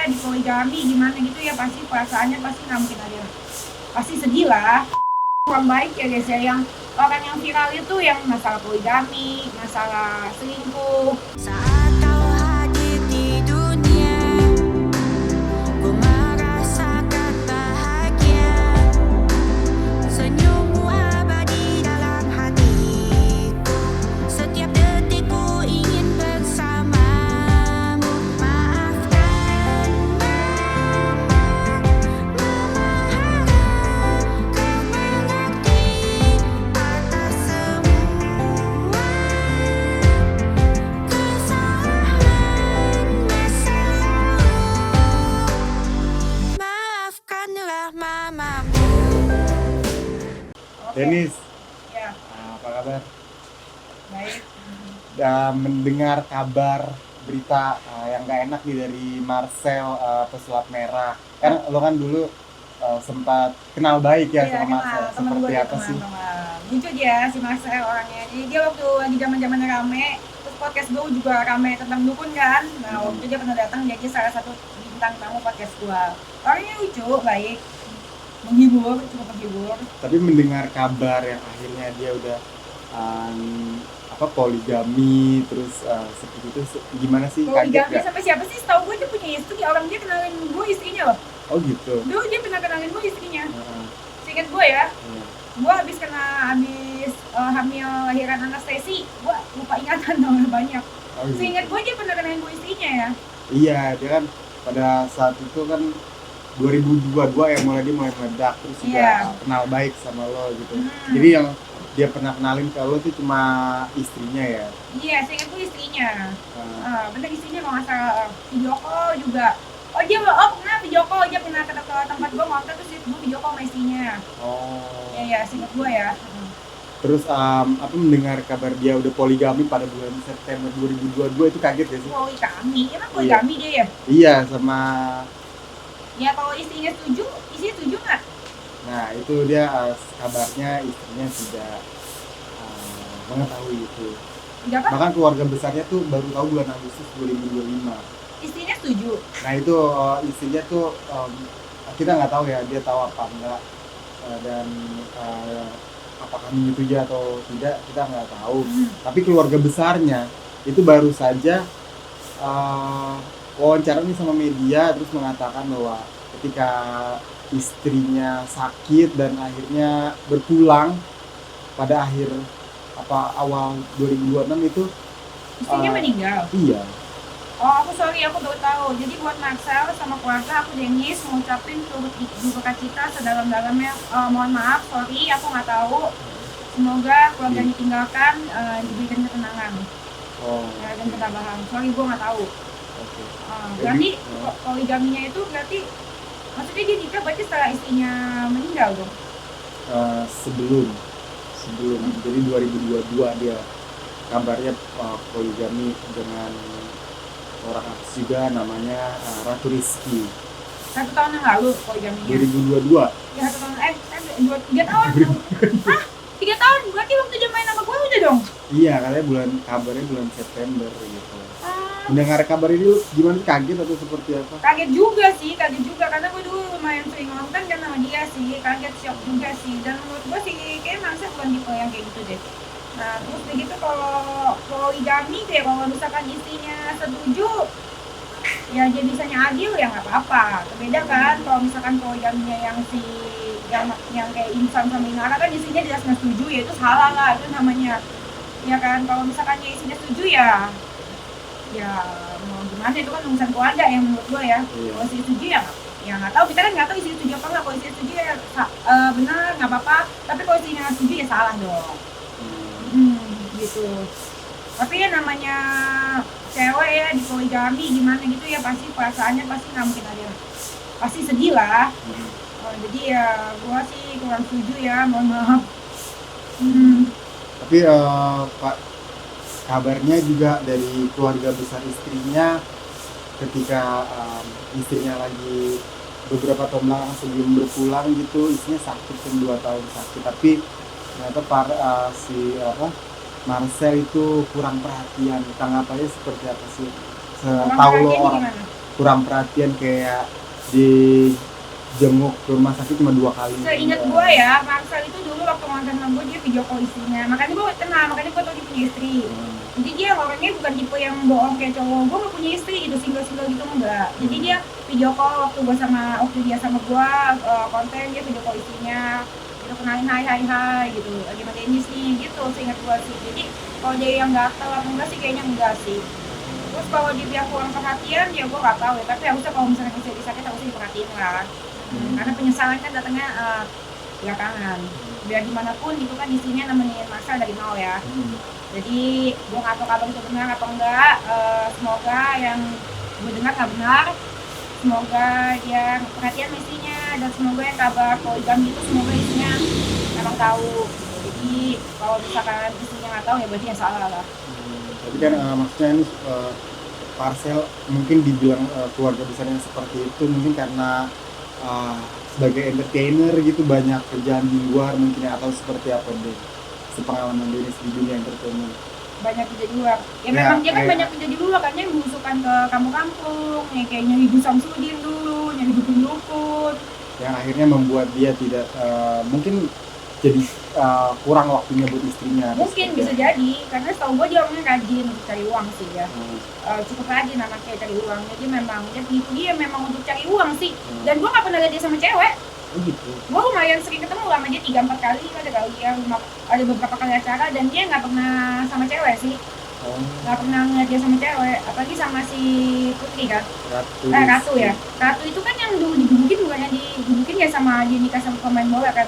ya di poligami gimana gitu ya, pasti perasaannya pasti nggak mungkin ada, pasti sedih lah. Kurang baik ya guys ya, yang orang yang viral itu yang masalah poligami, masalah selingkuh. Saat kau hadir di dunia, ku merasakan bahagia. Senyummu abadi dalam hatiku. Setiap detik ku ingin bersamamu. Maafkan mama, harap kau mengerti atas semua kesalahan masa lalu. Maafkanlah mamamu. Oke. Denis, Ya, apa kabar? baik. Mendengar kabar berita yang nggak enak nih dari Marcel pesulap merah. Kan lo kan dulu sempat kenal baik ya Iya, sama kenal, Marcel. temen Seperti gue, apa sih? teman-teman. Lucu dia si Marcel orangnya. Jadi dia waktu lagi zaman-zaman rame, terus podcast gue juga rame tentang dukun kan. Nah, waktu itu dia pernah datang jadi salah satu bintang tamu podcast gue. Orangnya lucu, baik, menghibur, cukup menghibur. Tapi mendengar kabar yang akhirnya dia udah poligami terus seperti itu gimana sih? Kaget Poligami gak? sampai siapa sih? Setahu gue dia punya istri, orang dia kenalin gue istrinya loh. Oh gitu. Dulu dia pernah kenalin gue istrinya. Heeh, Seingat gue ya, iya. gue habis hamil lahiran anestesi, gue lupa ingatan dong banyak. Oh, gitu. Seingat gue dia pernah kenalin gue istrinya ya. Iya, dia kan pada saat itu kan 2022 ya mulai meledak terus juga Iya. kenal baik sama lo gitu. Hmm. Jadi yang dia pernah kenalin ke lo itu cuma istrinya ya. Iya, seingat gue istrinya. Nah, Bener istrinya kalau nggak salah. Video call juga. Pernah video call, dia pernah ke tempat gue ngontrak terus gue video call sama istrinya. oh. Iya, seingat gue ya. Terus mendengar kabar dia udah poligami pada bulan September 2022 itu kaget ya sih? Poligami, emang poligami dia ya? Iya sama. Ya kalau istrinya setuju nggak? Nah itu dia kabarnya istrinya tidak mengetahui itu. Tidak apa? Bahkan keluarga besarnya tuh baru tahu bulan Agustus 2025. Istrinya setuju. Nah itu istrinya tuh kita nggak tahu ya dia tahu apa enggak dan apakah menyetujui atau tidak kita nggak tahu. Tapi keluarga besarnya itu baru saja wawancara nih sama media terus mengatakan bahwa ketika istrinya sakit dan akhirnya berpulang pada awal 2026 itu Istrinya meninggal. iya. Oh, aku baru tahu. Jadi buat Marcel sama keluarga, aku Denis mengucapin turut duka cita sedalam-dalamnya. Mohon maaf, sorry, aku nggak tahu. Semoga keluarga yang ditinggalkan diberikan ketenangan dan ketabahan. Sorry, gue nggak tahu. Oke. Berarti poligaminya itu berarti maksudnya dia nikah berarti setelah istrinya meninggal dong? Sebelum jadi 2022 dia kabarnya poligami dengan orang artis juga namanya Ratu Rizky. 1 tahun yang lalu poligaminya. 2022. Ya 1 tahun, 3 tahun. Hah? 3 tahun? Berarti waktu dia main sama gue udah dong? Iya, katanya kabarnya bulan September gitu. Ah, Mendengar kabar ini lu gimana, kaget atau seperti apa? kaget juga karena gue dulu lumayan sering nonton kan sama dia sih, kaget shock juga sih. Dan menurut gue sih kayaknya Marcel bukan tipe yang kayak gitu deh. Nah terus begitu kalau poligami kayak kalau misalkan istrinya setuju ya dia bisanya adil ya nggak apa-apa. Beda kan kalau misalkan poligaminya yang kayak Insan sama Inara kan istrinya jelas nggak setuju, ya itu salah lah itu namanya. Ya kan kalau misalkan dia istrinya setuju ya mau gimana, itu kan urusan keluarga yang menurut gue ya. Iya. Kalau istri setuju ya nggak tahu, kita kan nggak tahu istri setuju apa nggak. Kalau istri setuju ya benar nggak apa-apa, tapi kalau istrinya nggak setuju ya salah dong. Gitu. Tapi ya namanya cewek ya di poligami gimana gitu ya, pasti perasaannya pasti nggak mungkin ada, pasti sedih lah. Jadi ya gue sih kurang setuju ya, mohon maaf. Tapi Pak, kabarnya juga dari keluarga besar istrinya ketika istrinya lagi beberapa tahun belakangan sebelum berpulang gitu, istrinya sakit kan 2 tahun sakit, tapi ternyata Marcel itu kurang perhatian. Tanggapannya seperti apa sih? Tahu lo orang Gimana? kurang perhatian, kayak di jenguk ke rumah sakit cuma 2 kali. Seingat gue ya, Marcel itu dulu waktu ngonten sama gue dia video call istrinya. Makanya gue kenal, makanya gue tau dia punya istri. Jadi dia orangnya bukan tipe yang bohong kayak cowok. Gue gak punya istri gitu, single-single gitu enggak. Jadi dia video call waktu dia sama gue konten, dia video call istrinya. Kita kenalin hai gitu. Lagi sama Dennis nih gitu, seingat gue sih. Jadi kalau dia yang gatel atau enggak sih kayaknya enggak sih. Terus kalau dia kurang perhatian ya gue gak tahu ya. Tapi harusnya kalau misalnya istri sakit harusnya diperhatiin lah. Karena penyesalan kan datangnya belakangan. Biar dimanapun itu kan isinya nemenin Marcel dari nol ya. Jadi gue nggak tahu kabar itu benar atau enggak. Semoga yang gue dengar nggak benar. Semoga dia perhatian sama istrinya, dan semoga yang kabar poligami itu semoga istrinya memang tahu. Jadi kalau misalkan istrinya nggak tahu ya berarti yang salah lah. Tapi kan maksudnya ini Marcel mungkin dibilang keluarga besarnya seperti itu mungkin karena sebagai entertainer gitu banyak kerjaan di luar mungkin ya, atau seperti apa deh sepengalaman Dennis di dunia entertainment? Banyak kerja di luar ya, Ya, memang dia kan kayak- banyak kerja di luar kan, dia berusukan ke kampung-kampung ya, kayak nyari Bu Samsudin dulu, nyari dukun-dukun yang akhirnya membuat dia tidak mungkin jadi kurang waktunya buat istrinya. atau mungkin seperti bisa apa. jadi, karena setahu gue dia orangnya rajin untuk cari uang sih ya. Hmm. Cukup rajin anaknya cari uang, jadi memang dia memang untuk cari uang sih. Hmm. Dan gue gak pernah lihat dia sama cewek. Oh gitu. Gue lumayan sering ketemu sama dia 3-4 kali, ada kali yang ada beberapa kali acara, dan dia nggak pernah sama cewek sih, Oh, nggak pernah ngeliat dia sama cewek, apalagi sama si Putri kan. Ratu. Ratu ya. Ratu itu kan yang dulu digebukin, bukan yang digebukin ya sama dia nikah sama pemain bola kan.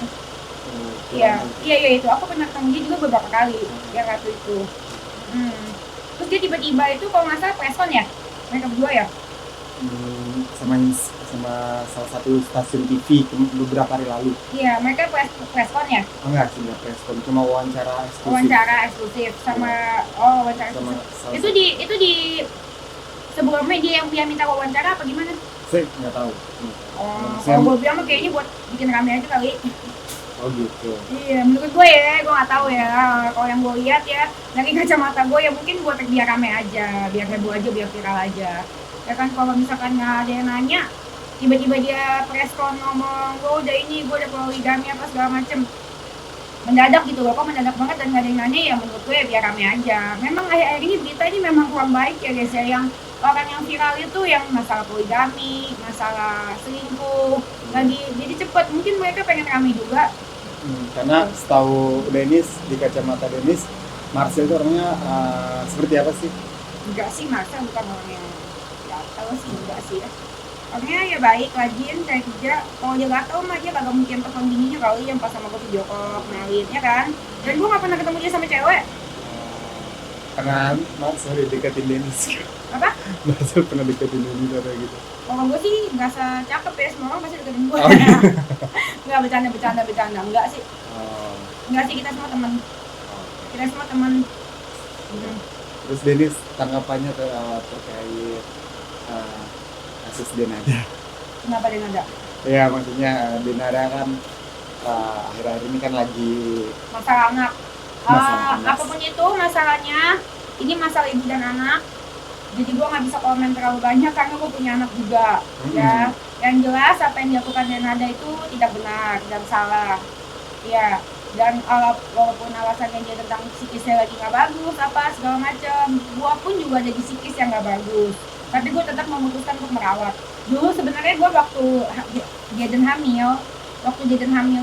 Oh, Iya itu. Aku pernah ketemu dia juga beberapa kali, yang Ratu itu. Terus dia tiba-tiba itu kalau nggak salah preskon ya, mereka berdua ya. sama salah satu stasiun TV beberapa hari lalu. Iya, mereka preskon ya, Enggak sih, enggak press con, cuma wawancara eksklusif wawancara eksklusif sama wawancara sama eksklusif. Itu di sebelumnya dia minta wawancara apa gimana? saya nggak tahu. Kalau gue bilang mah kayaknya buat bikin rame aja kali. Oh gitu. Iya, menurut gue ya, gue nggak tahu ya. Kalau yang gue lihat ya dari kacamata gue ya mungkin buat biar rame aja, biar heboh aja, biar viral aja. Ya kan kalau misalkan nggak ada yang nanya, tiba-tiba dia preskon ngomong, gue udah poligami apa segala macem, mendadak gitu loh, kok mendadak banget dan nggak ada yang nanya ya, menurut gue ya biar rame aja. Memang akhir-akhir ini berita ini memang kurang baik ya guys ya, yang orang yang viral itu yang masalah poligami, masalah selingkuh, lagi jadi cepet, mungkin mereka pengen rame juga. Karena setahu Dennis, di kacamata Dennis, Marcel itu orangnya seperti apa sih? Enggak sih, Marcel bukan orang yang gatel sih, enggak sih ya. Orangnya ya baik, rajin, cari kerja. Kalau dia gatel mah dia kagak mungkin telepon bininya kali yang pas sama gue video call, kenalin, ya kan. Dan gue gak pernah ketemu dia sama cewek. Karena Marcel deketin Dennis. Apa? Marcel pernah deketin Dennis atau gitu. Kalau gue sih merasa cakep ya, semua orang pasti deketin gue. Oh, iya. Enggak, bercanda. Enggak sih. Oh, Enggak sih, kita semua teman. Kita semua teman. Terus Dennis tanggapannya terkait kasus Denada. Kenapa dia nada? Ya maksudnya Denada kan akhir-akhir ini kan lagi Masalah anak. Masalah anak. Apapun itu masalahnya, ini masalah ibu dan anak. Jadi gue nggak bisa komen terlalu banyak karena gue punya anak juga. Ya, yang jelas apa yang dilakukan Denada itu tidak benar dan salah. Ya, dan walaupun alasannya dia tentang psikisnya lagi nggak bagus, apa segala macam, gue pun juga ada di psikis yang nggak bagus. Tapi gue tetap memutuskan untuk merawat. Dulu sebenarnya gue waktu Jaden hamil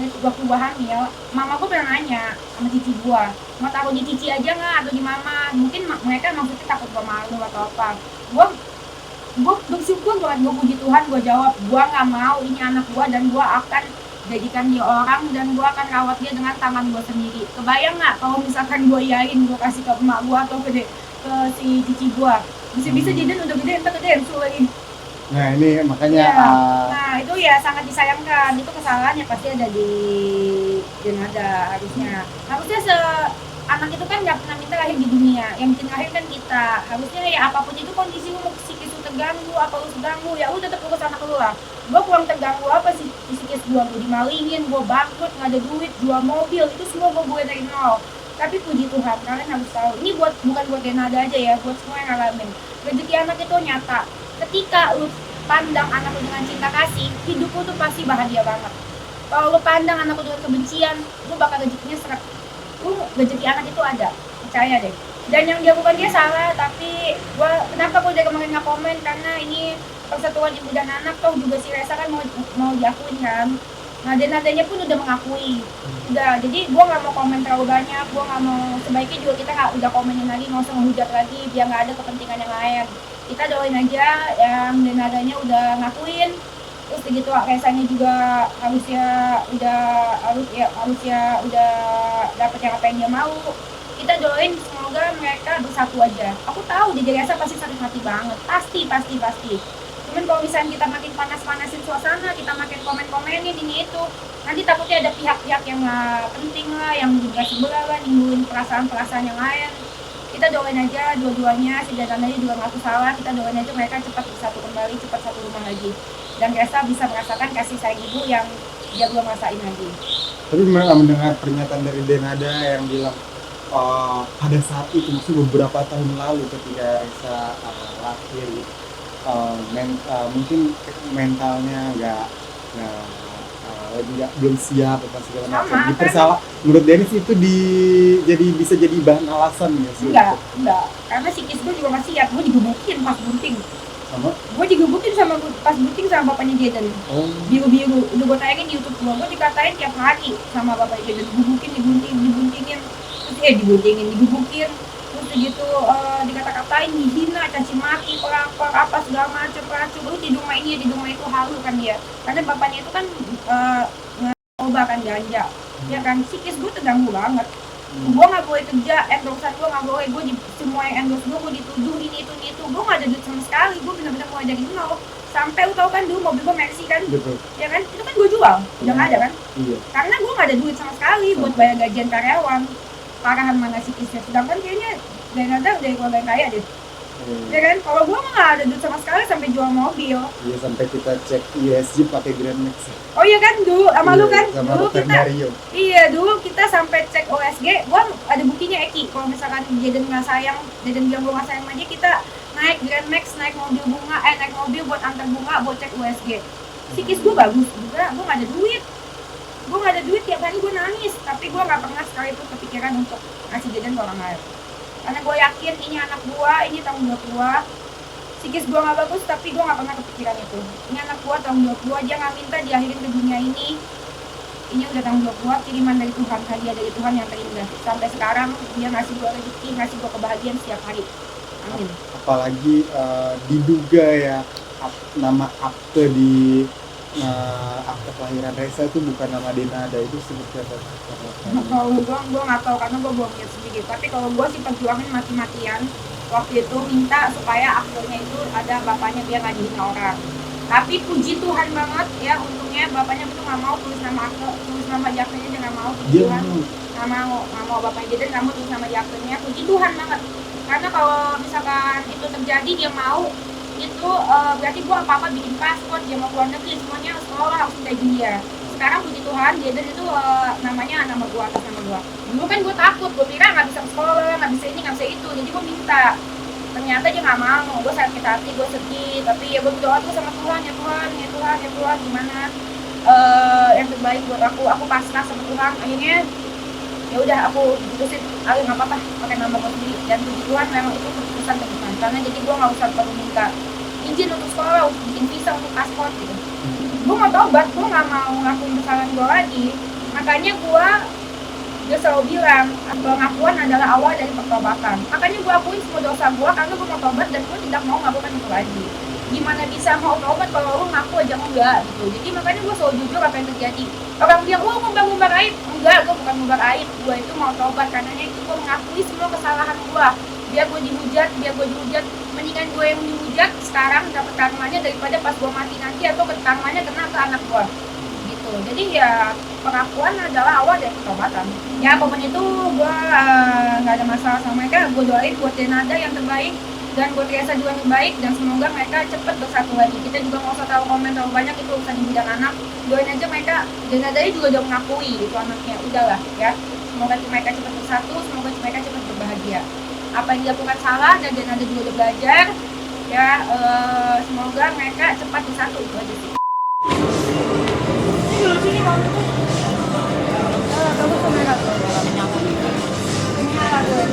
itu, waktu gue hamil, mama gue pernah nanya sama cici gue, mau taruh di cici aja nggak atau di mama? Mungkin mereka maksudnya takut gue malu atau apa. Gue bersyukur banget, gue puji Tuhan, gue jawab, gue nggak mau, ini anak gue dan gue akan jadikan dia orang dan gue akan rawat dia dengan tangan gue sendiri. Kebayang nggak kalau misalkan gue yain gue kasih ke emak gue atau ke si cici gue, bisa Jaden udah gede, entar gede lagi. Nah ini makanya Ya. Nah itu ya sangat disayangkan, itu kesalahannya pasti ada di Denada harusnya anak itu kan nggak pernah minta lahir di dunia, yang bikin lahir kan kita. Harusnya ya apapun itu kondisi lu psikis lu terganggu, apa lu terganggu, ya lu tetap urus anak lu lah. Gue kurang terganggu apa sih psikis gue dimalingin, gue bangkrut, nggak ada duit, jual mobil, itu semua gue dari nol. Tapi puji Tuhan, kalian harus tahu, ini bukan buat Denada aja ya, buat semua yang ngalamin. Rezeki anak itu nyata. ketika lu pandang anak lu dengan cinta kasih, hidup lu tuh pasti bahagia banget. Kalau lu pandang anak lu dengan kebencian, lu bakal rezekinya seret. Lu rezeki anak itu ada, percaya deh. Dan yang dilakukan dia salah, tapi kenapa gue dari kemarin nggak komen, karena ini persatuan ibu dan anak, toh juga si Resa kan mau diakuin kan. Nah, dan nadanya pun udah mengakui. Udah, jadi gue nggak mau komen terlalu banyak, gue nggak mau, sebaiknya juga kita nggak udah komenin lagi, nggak usah menghujat lagi, biar nggak ada kepentingan yang lain. Kita doain aja yang dan nadanya udah ngakuin, terus begitu Resanya juga harusnya udah dapet yang apa yang dia mau. Kita doain semoga mereka bersatu aja. Aku tahu di Resa pasti sakit hati banget, pasti. Cuman kalau misalnya kita makin panas-panasin suasana, kita makin komen-komenin ini itu, nanti takutnya ada pihak-pihak yang nggak penting lah, yang juga sebelah lah, nimbulin perasaan-perasaan yang lain. Kita doain aja dua-duanya, si Dananya juga ngaku salah, kita doain aja mereka cepat bersatu kembali, cepat satu rumah lagi. Dan Resa bisa merasakan kasih sayang ibu yang dia belum rasain lagi. Tapi mendengar pernyataan dari Denada yang bilang pada saat itu, maksudnya beberapa tahun lalu ketika Resa lahir, mungkin mentalnya belum siap atau segala macam. Sama, Dipersalah. Menurut Dennis itu bisa jadi bahan alasan ya sih? Enggak. Karena psikis gue juga masih siap, gue digebukin pas bunting. Sama? Gue digebukin pas bunting sama bapaknya Jaden. Oh. Biru-biru, udah gue tayangin di YouTube gue dikatain tiap hari sama bapaknya Jaden, digebukin, dibuntingin, digebukin, terus gitu dikata-katain, dihina, caci maki, pelakor, apa segala macam, pelacur. Lu di rumah ini, di rumah itu halu kan dia, karena bapaknya itu kan nyoba kan ganja, ya kan, psikis gue terganggu banget. Gue nggak boleh kerja, endorsean gue nggak boleh, semua yang endorse gue dituduh ini itu, gue nggak ada duit sama sekali, gue benar-benar mulai dari nol. Sampai lu tau kan dulu mobil gue Mercy kan, Betul. Ya kan, itu kan gue jual, udah nggak ada kan, Iya. karena gue nggak ada duit sama sekali buat bayar gajian karyawan. Parahan mana psikisnya, sedangkan kayaknya dari keluarga yang kaya deh. Ya kan, kalau gue mah nggak ada duit sama sekali sampai jual mobil. Iya, sampai kita cek ESG pakai Grand Max. Oh iya kan, dulu sama lu kan, sama dulu Dr. kita Mario. Iya, dulu kita sampai cek OSG. Gue ada buktinya Eki, kalau misalkan Jaden nggak sayang, Jaden bilang gue nggak sayang aja, kita naik Grand Max, naik mobil buat antar bunga, buat cek USG. Psikis gue bagus juga, gue nggak ada duit, tiap hari gue nangis, tapi gue nggak pernah sekali itu kepikiran untuk ngasih Jaden ke orang lain, karena gue yakin ini anak gue, ini tanggung jawab gue. Psikis gue nggak bagus, tapi gue nggak pernah kepikiran itu. Ini anak gue, tanggung jawab gue, dia nggak minta diakhirin ke dunia ini udah tanggung jawab gue, kiriman dari Tuhan, hadiah dari Tuhan yang terindah. Sampai sekarang dia ngasih gue rezeki, ngasih gue kebahagiaan setiap hari. Amin. Apalagi diduga ya nama akte di akte kelahiran Resa itu bukan nama Denada, itu seperti apa? Kalau gue nggak tahu karena gue belum lihat sendiri. Tapi kalau gue sih perjuangin mati-matian waktu itu, minta supaya aktenya itu ada bapaknya biar nggak dihina orang. Tapi puji Tuhan banget ya, untungnya bapaknya itu nggak mau tulis nama akte, tulis nama di aktenya, dia nggak mau. Puji Tuhan, nggak mau bapaknya Jaden nggak mau tulis nama di aktenya. Puji Tuhan banget. Karena kalau misalkan itu terjadi, dia mau itu berarti gue apa-apa bikin paspor, dia mau keluar negeri, semuanya sekolah harus minta izin dia. Sekarang puji Tuhan, Jaden itu namanya nama gue, atas nama gue. Dulu kan gue takut, gue kira nggak bisa sekolah, nggak bisa ini, nggak bisa itu, jadi gue minta. Ternyata dia nggak mau, gue sakit hati, gue sedih, tapi ya gue berdoa tuh sama Tuhan, ya Tuhan, gimana yang terbaik buat aku pasrah sama Tuhan. Akhirnya ya udah aku putusin, nggak apa-apa pakai nama gue sendiri, dan puji Tuhan memang itu keputusan Tuhan, karena jadi gue nggak usah perlu minta izin untuk sekolah, untuk bikin visa, untuk paspor gitu. Gue mau tobat, gue nggak mau ngakuin kesalahan gue lagi. Makanya gue selalu bilang pengakuan adalah awal dari pertobatan. Makanya gue akuin semua dosa gue karena gue mau tobat, dan gue tidak mau melakukan itu lagi. Gimana bisa mau tobat kalau lo ngaku aja enggak gitu. Jadi makanya gue selalu jujur apa yang terjadi. Orang bilang, oh ngumbar aib. Enggak, gue bukan ngumbar aib. Gue itu mau tobat, karena itu gue mengakui semua kesalahan gue. Biar gue dihujat, mendingan gue yang dihujat sekarang dapat karmanya daripada pas gue mati nanti, atau karmanya kena ke anak gue gitu. Jadi ya pengakuan adalah awal dari pertobatan. Ya apapun itu, gue nggak ada masalah sama mereka. Gue doain buat Denada yang terbaik, dan buat Resa juga yang baik, dan semoga mereka cepat bersatu lagi. Kita juga nggak usah terlalu komen terlalu banyak, itu urusan ibu dan anak. Doain aja mereka, Denada juga udah mengakui itu anaknya, udahlah ya. Semoga mereka cepat bersatu, semoga mereka cepat berbahagia. Apa yang dilakukan salah, dan Denada juga udah belajar. Ya, semoga mereka cepat bersatu itu aja sih. Ini sini mau tuh. Bagus tuh mereka tuh. Ini apa tuh?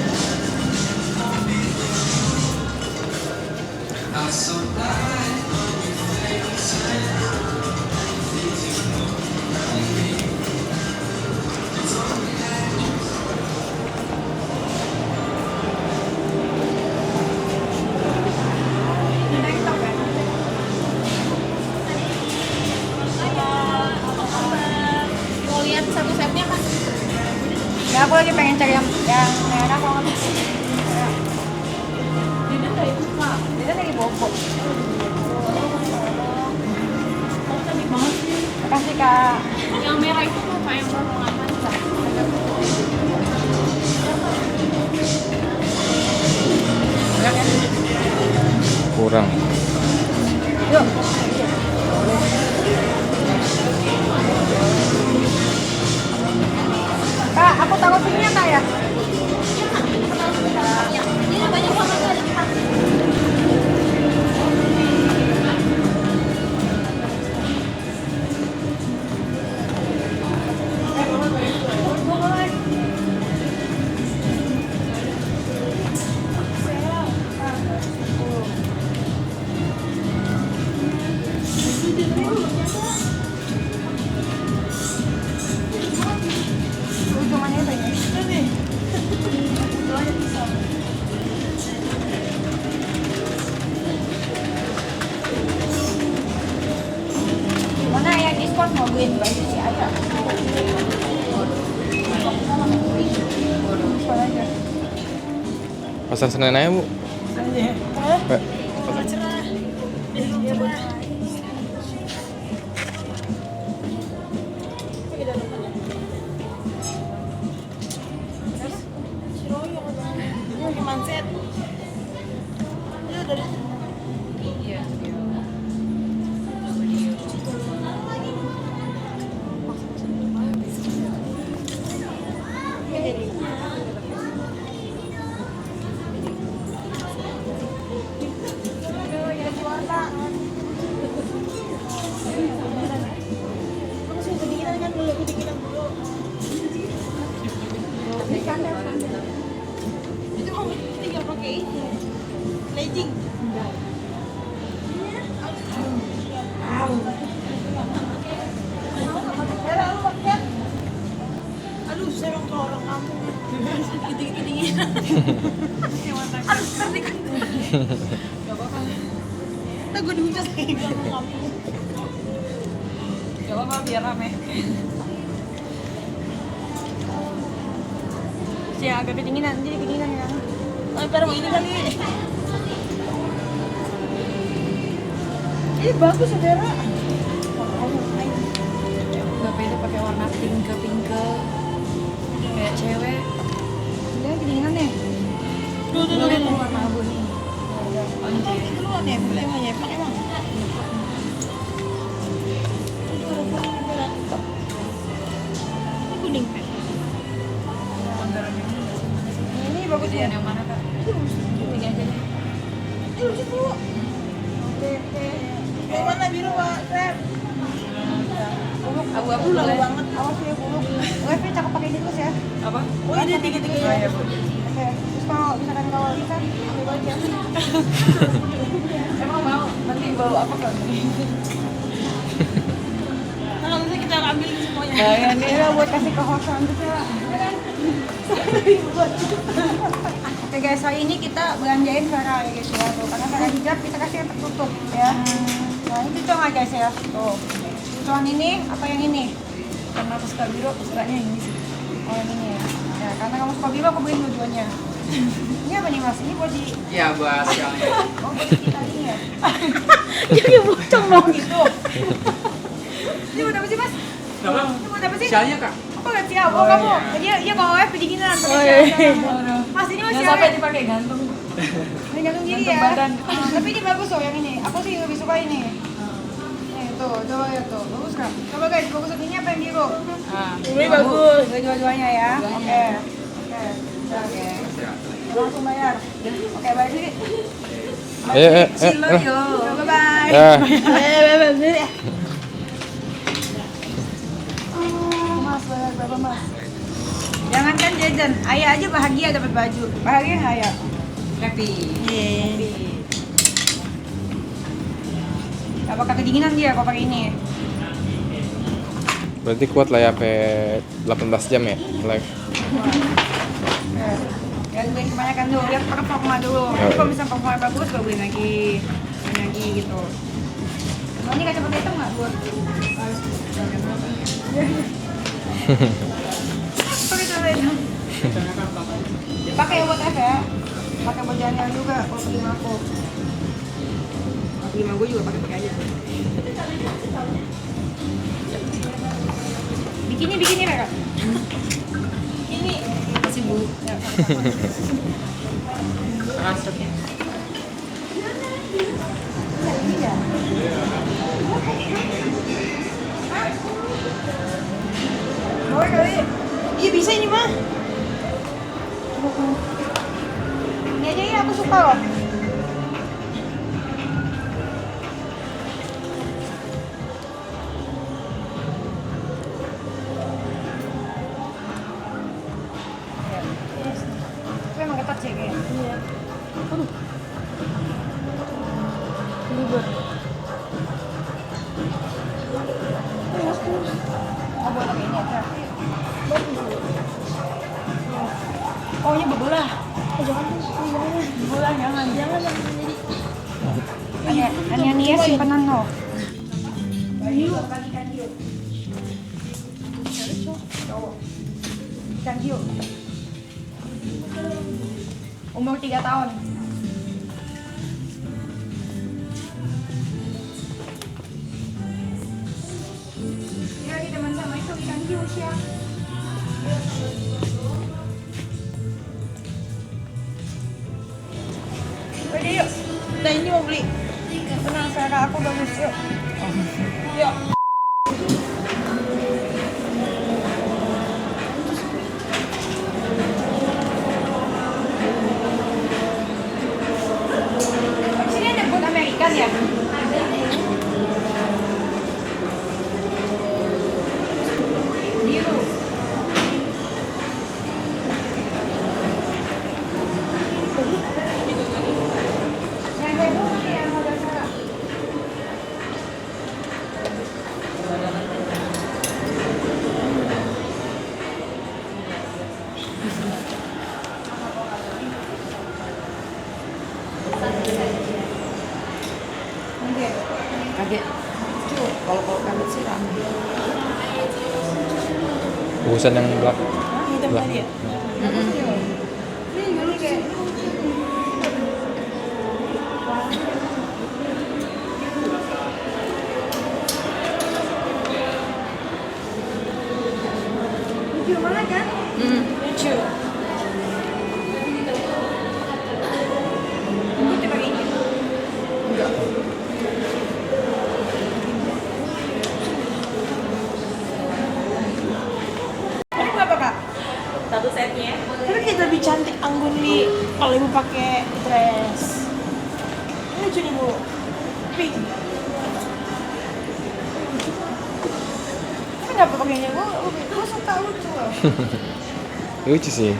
Mau lihat satu setnya kan? Ya aku lagi pengen cari yang merah kalau nggak bisa. Dida dari Pak. Dia dari Bogor. Oh, cantik banget sih. Makasih kak. Yang merah itu apa yang potongan manca? Kurang. Yuk. Kak, aku taruh sini ya kak ya? Ini banyak banget ada di Pak. Ujungannya apa ini? Mana yang diskon mau beliin baju si Ayah? Diskon aja. Pasar Senen aja, Bu. Pak. Itu kamu tinggal pakai ini. Legging. Aduh, saya emang kalau orang kampung gede-gede. Aduh, ngerti kan? Gak apa-apa. Ntar gue dihujat kayak orang kampung. Gak apa-apa biar rame. Si yang agak kedinginan, jadi kedinginan ya. Oh, ntar mau ini kali. Ini bagus saudara. Gak pede pakai warna pink kayak cewek. Dia kedinginan nih. Tuh, Itu warna abu nih. Anjir. Keluar deh, boleh mau nyepak emang. Ini kuning, Pak. Ini bagus ya. Yang mana, Kak? Ini aja deh. Ini lucu tuh. Oke. Yang mana biru, Pak? Krem. Abu-abu Lalu banget. Awas ya buluk. Tapi cakep pakai ini terus ya. Apa? Oh, ini tiga-tiga ya. Oke. Terus kalau misalkan kalau bisa ambil baju ya. Emang mau? Nanti bawa apa kan? Nah, nanti kita ambil semuanya. Nah, ya ini lah buat kasih ke host gitu ya. Oke guys, hari ini kita belanjain Farah ya guys ya. Tuh, karena Farah hijab kita kasih yang tertutup ya. Nah ini cocok aja guys ya. Tuh. Cuman ini apa yang ini? Karena aku suka biru, aku sukanya yang ini sih. Oh yang ini ya. Ya karena kamu suka biru, aku beliin dua-duanya. Ini apa nih mas? Ini buat di... Iya, buat sialnya. Oh buat di kita ini ya? Jadi bocong dong. Gitu. Ini buat apa sih mas? Apa? Ini buat apa sih? Sialnya, Kak. Apa nggak siap? Oh kamu? Iya bawa web kedinginan. Mas ini masih Jangan sampai dipakai gantung. Ini gantung gini ya. Tapi ini bagus loh yang ini. Aku sih lebih suka ini. Nih tuh, coba ya tuh. Bagus kan? Coba guys, bagus ini apa yang biru? Ini bagus. Dua-duanya ya. Oke. Oke. Langsung bayar. Oke, balik lagi. Silo yo. Bye bye. Ya. Mas, berapa mas? Jangankan jajan, ayah aja bahagia dapat baju. Bahagia nggak ayah? Happy. Gak bakal kedinginan dia kalau pakai ini. Berarti kuat lah ya sampai 18 jam ya live. Jangan beli kebanyakan dulu, lihat performa dulu. Nanti kalau misalnya performa bagus, baru beli lagi gitu. Mau ini kacamata hitam nggak buat? Pakai kacamata hitam. Pakai buat F ya. Pakai buat Daniel juga. Kalau pergi sama aku. Pergi sama gue juga pakai aja. Bikini mereka. Bikini. Masih bu. Ya, masuk ya. Boleh kali. Iya bisa ini mah. Ini aja ya, aku suka loh. Tapi emang ketat sih kayaknya. Iya. Aduh. Ribet. Oh, buat pakai ini aja. Oh ini bebelah. Jangan bebelah jangan jadi. Ania simpanan lo. Ikan hiu. Umur 3 tahun. Ya, di teman sama itu ikan hiu siap. Udah yuk. Nah ini mau beli. Tenang, selera aku bagus yuk. Yuk. Di sini ada buat Amerikan ya? Biru. Yang kayak gini yang model Sarah. Kaget. Kalau kaget sih rame. Bungkusan yang belakang. Hitam Lah. tadi ya? Ini kayak lucu banget kan? Lucu. Gue coba ini. Enggak. Ini berapa kak? Satu setnya. Tapi kayak lebih cantik Anggun di kalau ibu pakai dress. Ini lucu nih bu. Pink. Tapi nggak pakai ini. Gue suka lucu loh. Lucu sih.